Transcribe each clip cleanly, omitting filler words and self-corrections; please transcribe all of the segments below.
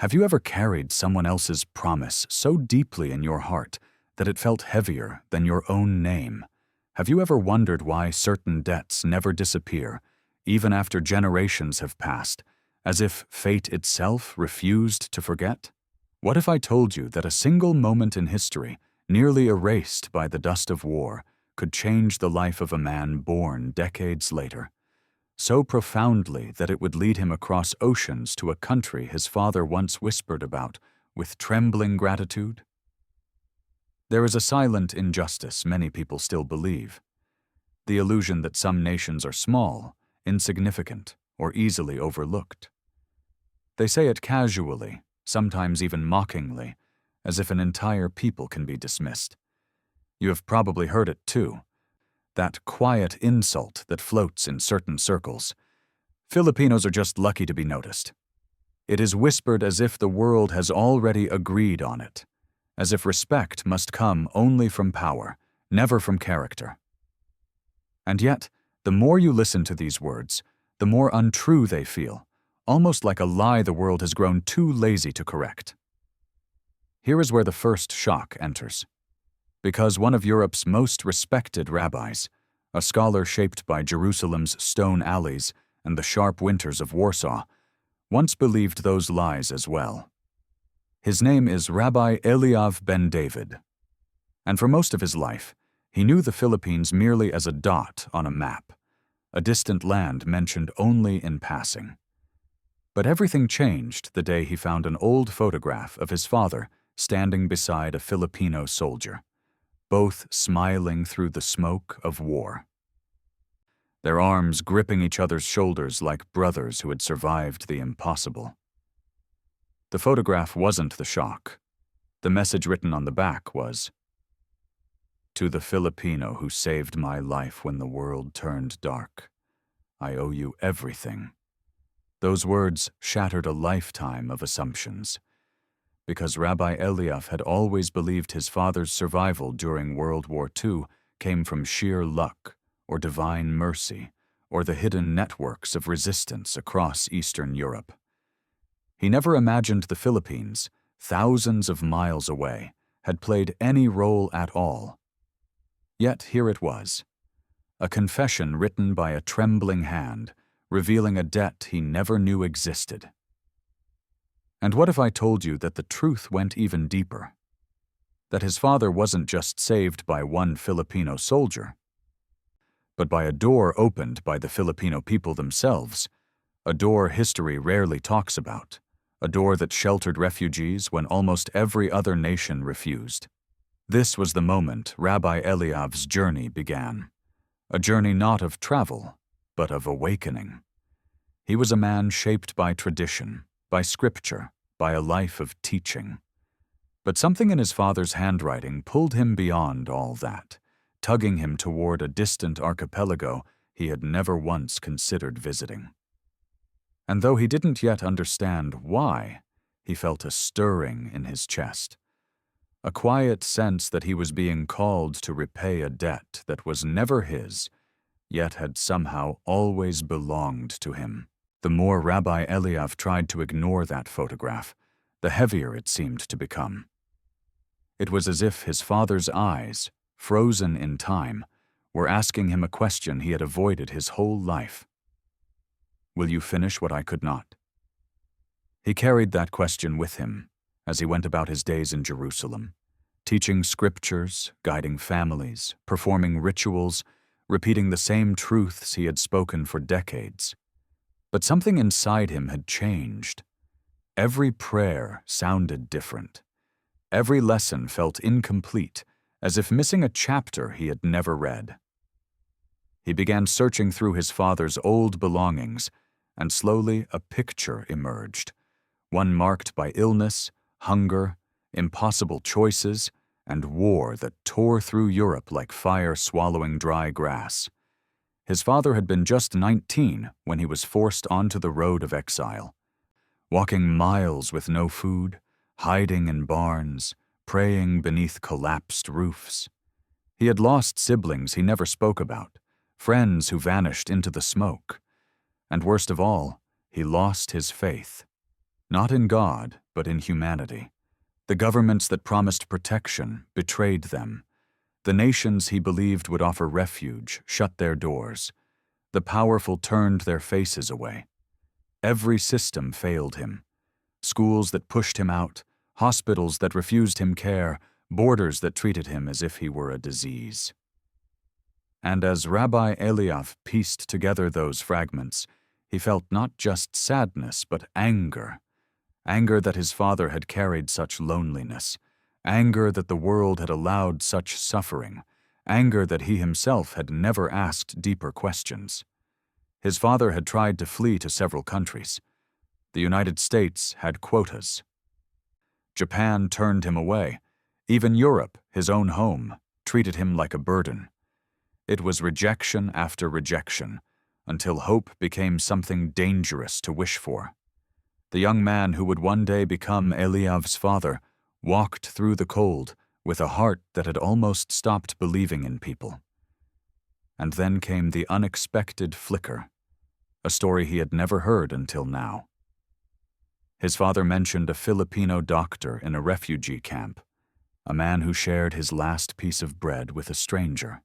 Have you ever carried someone else's promise so deeply in your heart that it felt heavier than your own name? Have you ever wondered why certain debts never disappear, even after generations have passed, as if fate itself refused to forget? What if I told you that a single moment in history, nearly erased by the dust of war, could change the life of a man born decades later, so profoundly that it would lead him across oceans to a country his father once whispered about with trembling gratitude? There is a silent injustice many people still believe: the illusion that some nations are small, insignificant, or easily overlooked. They say it casually, sometimes even mockingly, as if an entire people can be dismissed. You have probably heard it too, that quiet insult that floats in certain circles. Filipinos are just lucky to be noticed. It is whispered as if the world has already agreed on it, as if respect must come only from power, never from character. And yet, the more you listen to these words, the more untrue they feel, almost like a lie the world has grown too lazy to correct. Here is where the first shock enters. Because one of Europe's most respected rabbis, a scholar shaped by Jerusalem's stone alleys and the sharp winters of Warsaw, once believed those lies as well. His name is Rabbi Eliav ben David, and for most of his life, he knew the Philippines merely as a dot on a map, a distant land mentioned only in passing. But everything changed the day he found an old photograph of his father standing beside a Filipino soldier, both smiling through the smoke of war. Their arms gripping each other's shoulders like brothers who had survived the impossible. The photograph wasn't the shock. The message written on the back was, "To the Filipino who saved my life when the world turned dark, I owe you everything." Those words shattered a lifetime of assumptions, because Rabbi Eliav had always believed his father's survival during World War II came from sheer luck, or divine mercy, or the hidden networks of resistance across Eastern Europe. He never imagined the Philippines, thousands of miles away, had played any role at all. Yet here it was, a confession written by a trembling hand, revealing a debt he never knew existed. And what if I told you that the truth went even deeper? That his father wasn't just saved by one Filipino soldier, but by a door opened by the Filipino people themselves, a door history rarely talks about, a door that sheltered refugees when almost every other nation refused. This was the moment Rabbi Eliav's journey began, a journey not of travel, but of awakening. He was a man shaped by tradition, by scripture, by a life of teaching. But something in his father's handwriting pulled him beyond all that, tugging him toward a distant archipelago he had never once considered visiting. And though he didn't yet understand why, he felt a stirring in his chest, a quiet sense that he was being called to repay a debt that was never his, yet had somehow always belonged to him. The more Rabbi Eliav tried to ignore that photograph, the heavier it seemed to become. It was as if his father's eyes, frozen in time, were asking him a question he had avoided his whole life. Will you finish what I could not? He carried that question with him as he went about his days in Jerusalem, teaching scriptures, guiding families, performing rituals, repeating the same truths he had spoken for decades. But something inside him had changed. Every prayer sounded different. Every lesson felt incomplete, as if missing a chapter he had never read. He began searching through his father's old belongings, and slowly a picture emerged, one marked by illness, hunger, impossible choices, and war that tore through Europe like fire swallowing dry grass. His father had been just 19 when he was forced onto the road of exile, walking miles with no food, hiding in barns, praying beneath collapsed roofs. He had lost siblings he never spoke about, friends who vanished into the smoke. And worst of all, he lost his faith, not in God, but in humanity. The governments that promised protection betrayed them. The nations he believed would offer refuge shut their doors. The powerful turned their faces away. Every system failed him. Schools that pushed him out, hospitals that refused him care, borders that treated him as if he were a disease. And as Rabbi Eliav pieced together those fragments, he felt not just sadness but anger. Anger that his father had carried such loneliness. Anger that the world had allowed such suffering. Anger that he himself had never asked deeper questions. His father had tried to flee to several countries. The United States had quotas. Japan turned him away. Even Europe, his own home, treated him like a burden. It was rejection after rejection, until hope became something dangerous to wish for. The young man who would one day become Eliav's father walked through the cold with a heart that had almost stopped believing in people. And then came the unexpected flicker, a story he had never heard until now. His father mentioned a Filipino doctor in a refugee camp, a man who shared his last piece of bread with a stranger.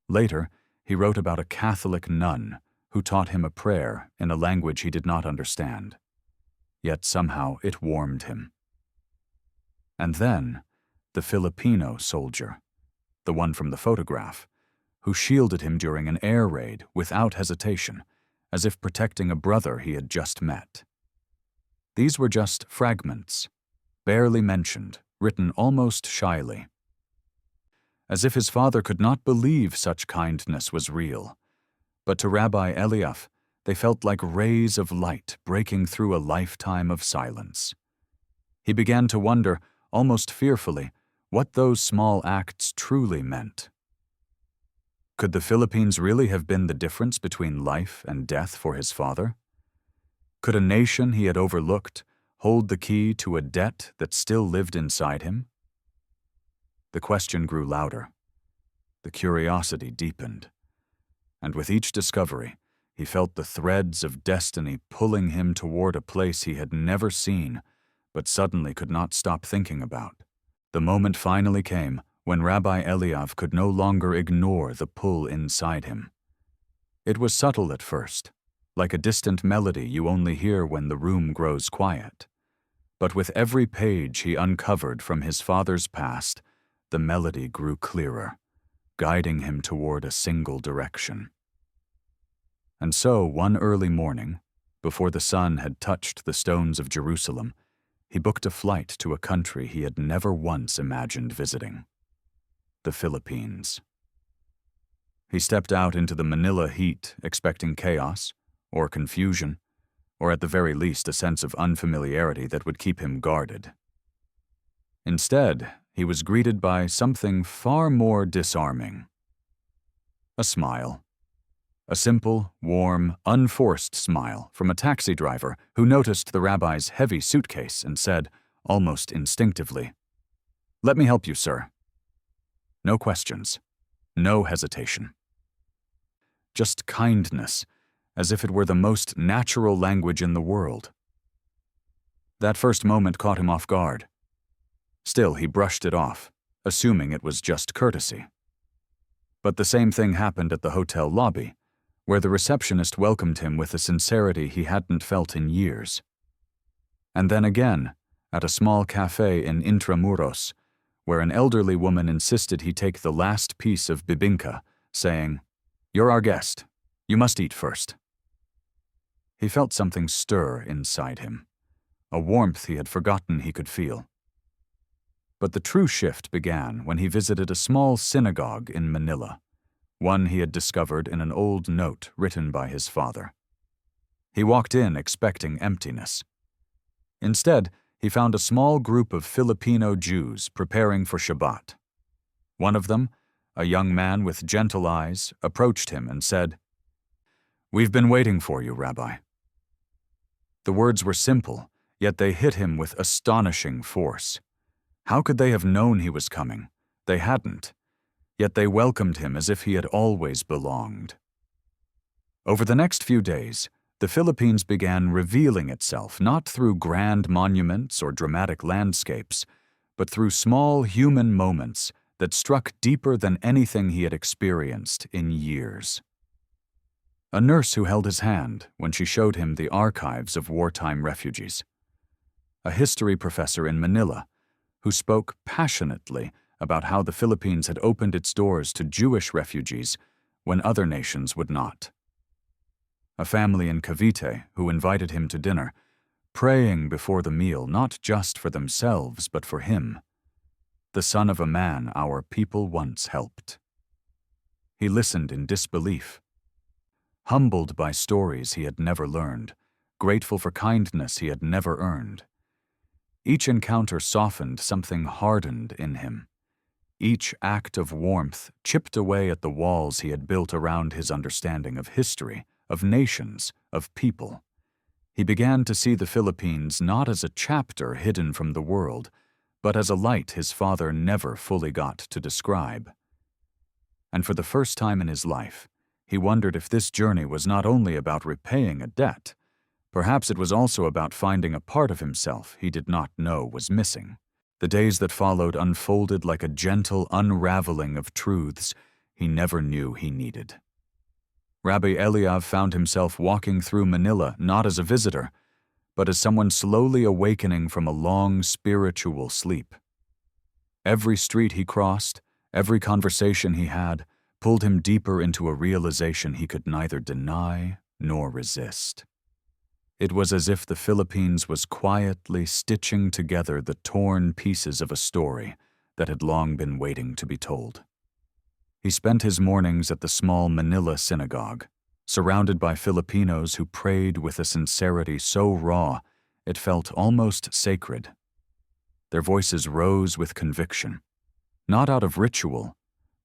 Later, he wrote about a Catholic nun who taught him a prayer in a language he did not understand. Yet somehow it warmed him. And then, the Filipino soldier, the one from the photograph, who shielded him during an air raid without hesitation, as if protecting a brother he had just met. These were just fragments, barely mentioned, written almost shyly. As if his father could not believe such kindness was real. But to Rabbi Eliav, they felt like rays of light breaking through a lifetime of silence. He began to wonder, almost fearfully, what those small acts truly meant. Could the Philippines really have been the difference between life and death for his father? Could a nation he had overlooked hold the key to a debt that still lived inside him? The question grew louder. The curiosity deepened. And with each discovery, he felt the threads of destiny pulling him toward a place he had never seen, but suddenly could not stop thinking about. The moment finally came when Rabbi Eliav could no longer ignore the pull inside him. It was subtle at first, like a distant melody you only hear when the room grows quiet. But with every page he uncovered from his father's past, the melody grew clearer, guiding him toward a single direction. And so, one early morning, before the sun had touched the stones of Jerusalem, he booked a flight to a country he had never once imagined visiting: the Philippines. He stepped out into the Manila heat, expecting chaos, or confusion, or at the very least a sense of unfamiliarity that would keep him guarded. Instead, he was greeted by something far more disarming: a smile. A simple, warm, unforced smile from a taxi driver who noticed the rabbi's heavy suitcase and said, almost instinctively, "Let me help you, sir." No questions, no hesitation. Just kindness, as if it were the most natural language in the world. That first moment caught him off guard. Still, he brushed it off, assuming it was just courtesy. But the same thing happened at the hotel lobby, where the receptionist welcomed him with a sincerity he hadn't felt in years. And then again, at a small cafe in Intramuros, where an elderly woman insisted he take the last piece of bibingka, saying, "You're our guest. You must eat first." He felt something stir inside him, a warmth he had forgotten he could feel. But the true shift began when he visited a small synagogue in Manila, one he had discovered in an old note written by his father. He walked in expecting emptiness. Instead, he found a small group of Filipino Jews preparing for Shabbat. One of them, a young man with gentle eyes, approached him and said, "We've been waiting for you, Rabbi." The words were simple, yet they hit him with astonishing force. How could they have known he was coming? They hadn't. Yet they welcomed him as if he had always belonged. Over the next few days, The Philippines began revealing itself not through grand monuments or dramatic landscapes, but through small human moments that struck deeper than anything he had experienced in years. A nurse who held his hand when she showed him the archives of wartime refugees. A history professor in Manila who spoke passionately about how the Philippines had opened its doors to Jewish refugees when other nations would not. A family in Cavite who invited him to dinner, praying before the meal not just for themselves but for him, the son of a man our people once helped. He listened in disbelief, humbled by stories he had never learned, grateful for kindness he had never earned. Each encounter softened something hardened in him. Each act of warmth chipped away at the walls he had built around his understanding of history, of nations, of people. He began to see the Philippines not as a chapter hidden from the world, but as a light his father never fully got to describe. And for the first time in his life, he wondered if this journey was not only about repaying a debt, perhaps it was also about finding a part of himself he did not know was missing. The days that followed unfolded like a gentle unraveling of truths he never knew he needed. Rabbi Eliav found himself walking through Manila not as a visitor, but as someone slowly awakening from a long spiritual sleep. Every street he crossed, every conversation he had, pulled him deeper into a realization he could neither deny nor resist. It was as if the Philippines was quietly stitching together the torn pieces of a story that had long been waiting to be told. He spent his mornings at the small Manila synagogue, surrounded by Filipinos who prayed with a sincerity so raw it felt almost sacred. Their voices rose with conviction, not out of ritual,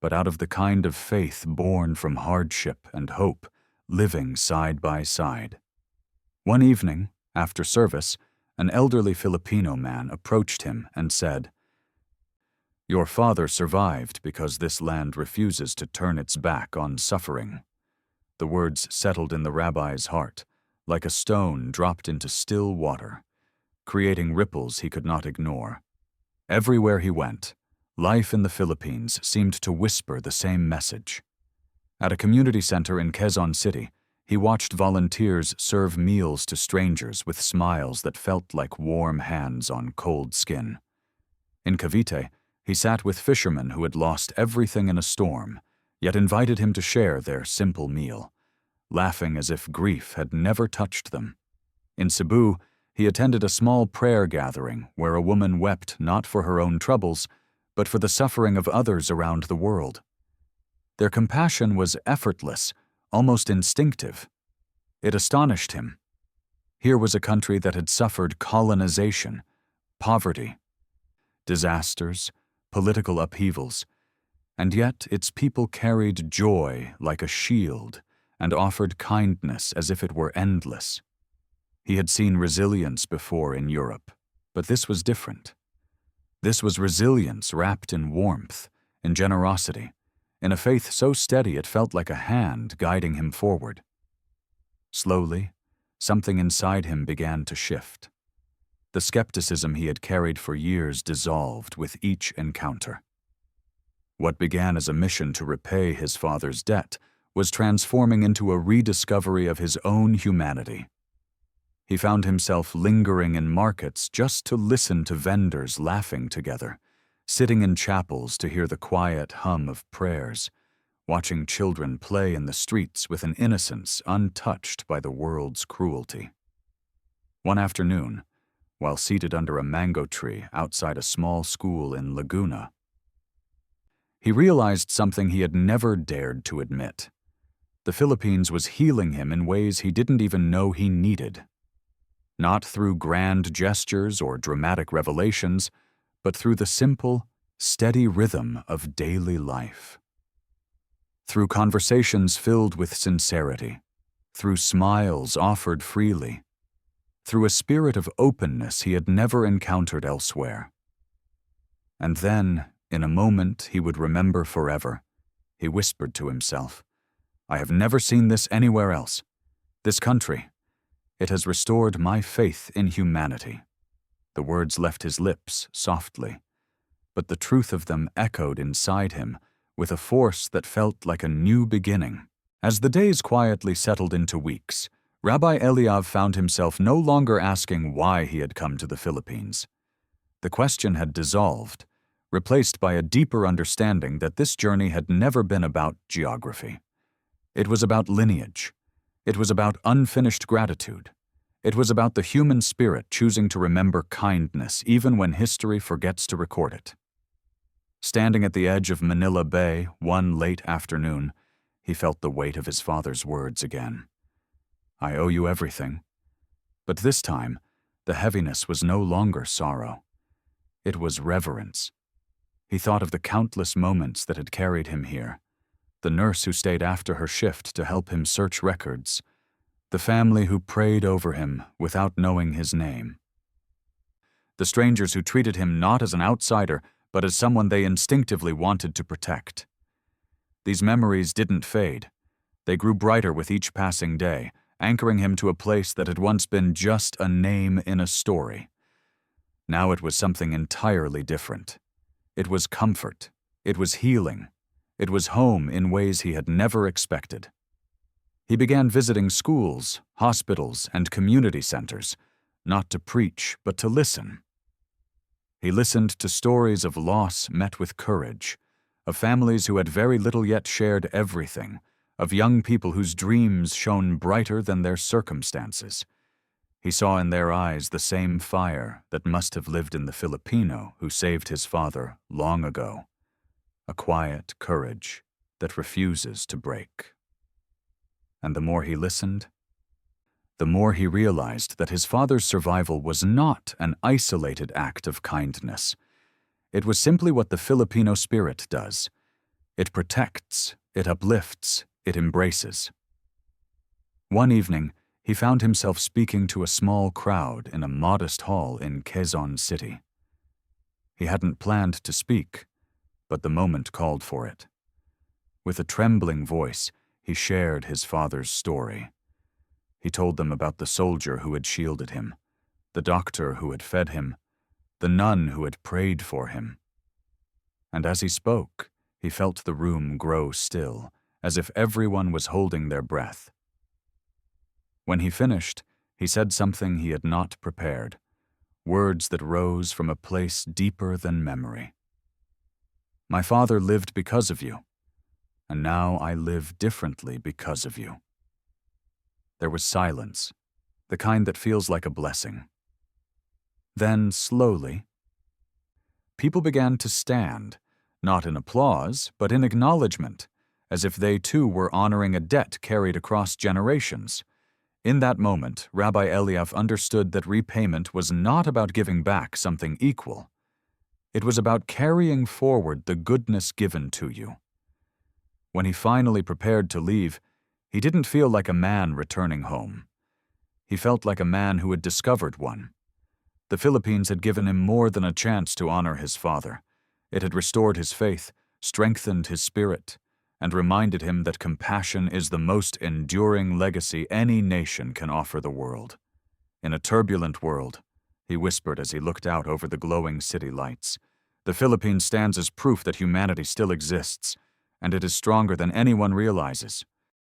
but out of the kind of faith born from hardship and hope, living side by side. One evening, after service, an elderly Filipino man approached him and said, "Your father survived because this land refuses to turn its back on suffering." The words settled in the rabbi's heart, like a stone dropped into still water, creating ripples he could not ignore. Everywhere he went, life in the Philippines seemed to whisper the same message. At a community center in Quezon City, he watched volunteers serve meals to strangers with smiles that felt like warm hands on cold skin. In Cavite, he sat with fishermen who had lost everything in a storm, yet invited him to share their simple meal, laughing as if grief had never touched them. In Cebu, he attended a small prayer gathering where a woman wept not for her own troubles, but for the suffering of others around the world. Their compassion was effortless, almost instinctive. It astonished him. Here was a country that had suffered colonization, poverty, disasters, political upheavals, and yet its people carried joy like a shield and offered kindness as if it were endless. He had seen resilience before in Europe, but this was different. This was resilience wrapped in warmth, in generosity, in a faith so steady it felt like a hand guiding him forward. Slowly, something inside him began to shift. The skepticism he had carried for years dissolved with each encounter. What began as a mission to repay his father's debt was transforming into a rediscovery of his own humanity. He found himself lingering in markets just to listen to vendors laughing together, sitting in chapels to hear the quiet hum of prayers, watching children play in the streets with an innocence untouched by the world's cruelty. One afternoon, while seated under a mango tree outside a small school in Laguna, he realized something he had never dared to admit. The Philippines was healing him in ways he didn't even know he needed. Not through grand gestures or dramatic revelations, but through the simple, steady rhythm of daily life. Through conversations filled with sincerity, through smiles offered freely, through a spirit of openness he had never encountered elsewhere. And then, in a moment he would remember forever, he whispered to himself, "I have never seen this anywhere else. This country, It has restored my faith in humanity." The words left his lips softly, but the truth of them echoed inside him with a force that felt like a new beginning. As the days quietly settled into weeks, Rabbi Eliav found himself no longer asking why he had come to the Philippines. The question had dissolved, replaced by a deeper understanding that this journey had never been about geography. It was about lineage. It was about unfinished gratitude. It was about the human spirit choosing to remember kindness even when history forgets to record it. Standing at the edge of Manila Bay one late afternoon, he felt the weight of his father's words again. "I owe you everything." But this time, the heaviness was no longer sorrow. It was reverence. He thought of the countless moments that had carried him here, the nurse who stayed after her shift to help him search records, the family who prayed over him without knowing his name, the strangers who treated him not as an outsider, but as someone they instinctively wanted to protect. These memories didn't fade. They grew brighter with each passing day, anchoring him to a place that had once been just a name in a story. Now it was something entirely different. It was comfort. It was healing. It was home in ways he had never expected. He began visiting schools, hospitals, and community centers, not to preach, but to listen. He listened to stories of loss met with courage, of families who had very little yet shared everything, of young people whose dreams shone brighter than their circumstances. He saw in their eyes the same fire that must have lived in the Filipino who saved his father long ago, a quiet courage that refuses to break. And the more he listened, the more he realized that his father's survival was not an isolated act of kindness. It was simply what the Filipino spirit does. It protects, it uplifts, it embraces. One evening, he found himself speaking to a small crowd in a modest hall in Quezon City. He hadn't planned to speak, but the moment called for it. With a trembling voice, he shared his father's story. He told them about the soldier who had shielded him, the doctor who had fed him, the nun who had prayed for him. And as he spoke, he felt the room grow still, as if everyone was holding their breath. When he finished, he said something he had not prepared, words that rose from a place deeper than memory. "My father lived because of you, and now I live differently because of you." There was silence, the kind that feels like a blessing. Then, slowly, people began to stand, not in applause, but in acknowledgement, as if they too were honoring a debt carried across generations. In that moment, Rabbi Eliav understood that repayment was not about giving back something equal. It was about carrying forward the goodness given to you. When he finally prepared to leave, he didn't feel like a man returning home. He felt like a man who had discovered one. The Philippines had given him more than a chance to honor his father. It had restored his faith, strengthened his spirit, and reminded him that compassion is the most enduring legacy any nation can offer the world. In a turbulent world, he whispered as he looked out over the glowing city lights, the Philippines stands as proof that humanity still exists, and it is stronger than anyone realizes.